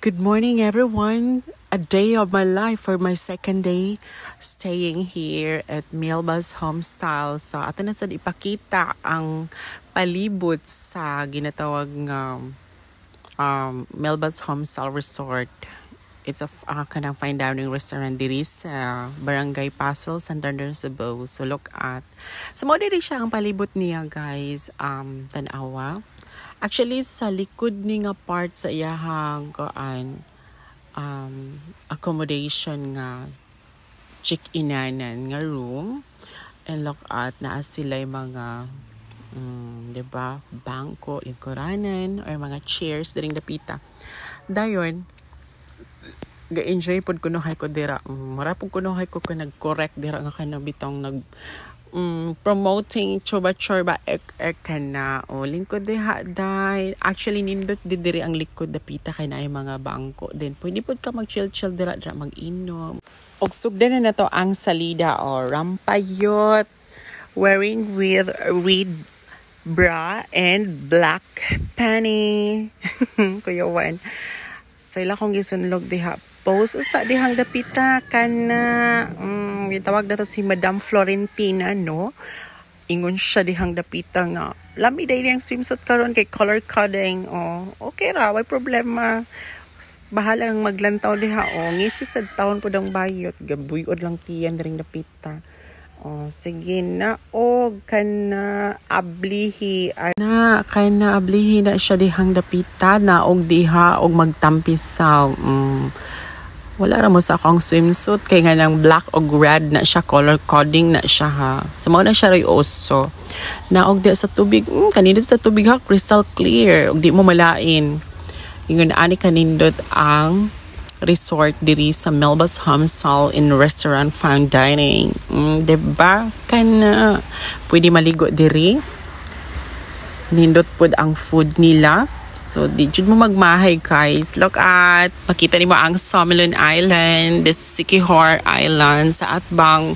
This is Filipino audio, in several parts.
Good morning, everyone. A day of my life for my second day staying here at Melba's Homestyle. So, ato na sa ipakita ang palibot sa ginatawag ng Melba's Homestyle Resort. It's a kanang fine dining restaurant diri sa Barangay Pasol, Santander, Cebu. So, look at. So, mo diri siya ang palibot niya, guys. Tanawa. Actually, sa likod ni nga part sa iyahang accommodation nga check-inanan nga room. And look at naa sila mga diba, bangko, lingkuranan, or mga chairs diring dapita. Dayon, ga-enjoy pod kunuhay ko dira. Mara pod kunuhay ko nag-correct dira nga kanabitong promoting chorba ek kana o lingkod diha dai. Actually nindot diri ang likod dapita kay naay mga bangko. Then pwede pod ka mag-chill dira mag-inom. Og sugdan na to ang salida o rampayot wearing with red bra and black panty. Kuya Juan. Sila kong gisunlog diha. Post sa dihang dapita kana gitawag na to si Madam Florentina, no? Ingon siya dihang dapita nga lami day ang swimsuit karon kay color coding. Okay ra, way problema. Bahala ang maglantaw diha. Ngisi sa taon po dang bayot, gabuyod lang tiyan ring dapita. Sige na kana ablihi na siya dihang dapita na og diha og magtampisaw. Wala ra mo sa akong swimsuit kay nga nang black o red na siya, color coding na siya ha. So na siya ray oso. Na og di sa tubig, kanindot sa tubig ha, crystal clear. Og di mo malain. Ingon ani kanindot ang resort diri sa Melba's Homestyle in restaurant fine dining. Diba? Kana pwede maligo diri. Nindot pod ang food nila. So, di jud mo magmahay, guys. Look at, makita ni mo ang Somilon Island, the Siquijor Island, sa Atbang.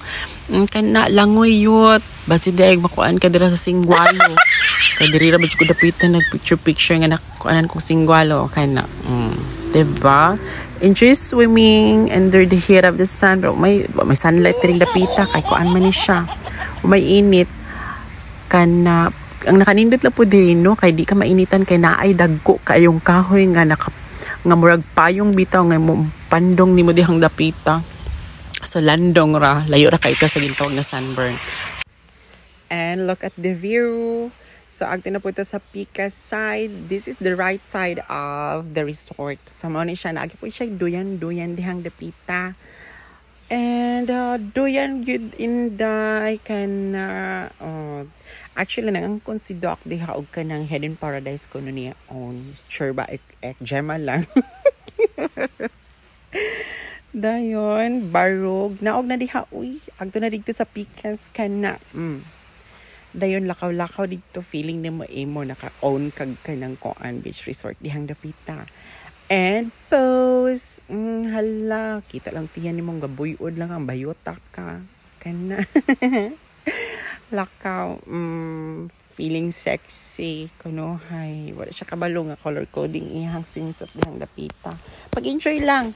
Kana, langoy yut. Basi daig, makuan ka dira sa Singwalo. Kadiri ra ba ko dapitan, nag-picture nga nakuanan kong Singwalo. Kana, diba? Enjoy swimming under the heat of the sun. Pero may sunlight ring dapita, kay kuan man ni siya. May init. Kana, ang nakanindot lang po din, no? Kay di ka mainitan kay naay dagko kayong kahoy nga murag payong bitaw nga pandong nimo dihang dapita. So landong ra, layo ra kay ka sa gintawag na sunburn. And look at the view. So agto na po ta sa Pika side. This is the right side of the resort. So mo ni siya naagi po siya duyan dihang dapita. And duyan good in the actually nang consider diha og kanang Hidden Paradise kuno niya on sure ba ek gema lang. Dayon barog naog na diha agto na dito sa Pikas kana. Dayon lakaw dito feeling nimo imo naka-own kag kanang Koan Beach Resort dihang dapita. And pose hala kita lang tiyan nimong gabuyod lang ang bayota ka kana. Lakaw feeling sexy kuno hay wala siya kabalo nga color coding ihang swimsuit dihang dapita. Pag-enjoy lang.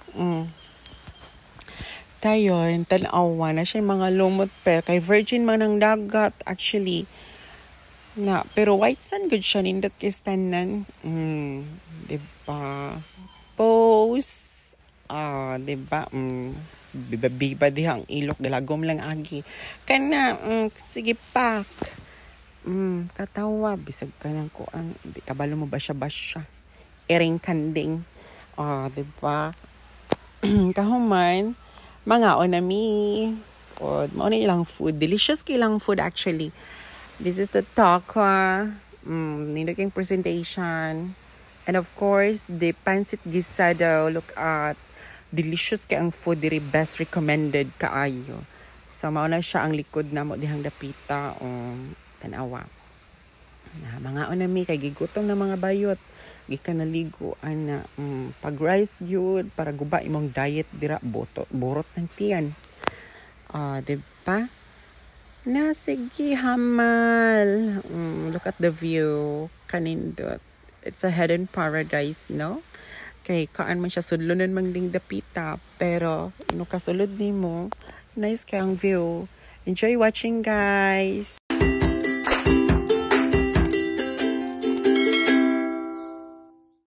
Dayon tan-awa na siya mga lumot pero kay virgin man ang dagat actually na pero white sand good siya nindot kay tanan. Diba? Pose diba? Biba dihang ilok dalagom lang agi kana sige pak katawa bisag ka ng kuan di kabalo mo ba siya ering kanding diba? Kahuman mga onami o mao na ilang food delicious kilang food actually. This is the taco nilaking presentation and of course the pancit guisado. Look at delicious kay ang food diri, best recommended kaayo. So mao na siya ang likod namo dihang dapita tanawa. Mga onami kay gigutom na mga bayot. Gikan naligo ana pag rice gyud para guba imong diet dira borot ng tiyan. Diba? Na sige hamal. Look at the view kanindot. It's a hidden paradise, no? Kay kaan man siya sudlonon mang ding dapita. Pero, kasulod nimo, nice kayang view. Enjoy watching, guys!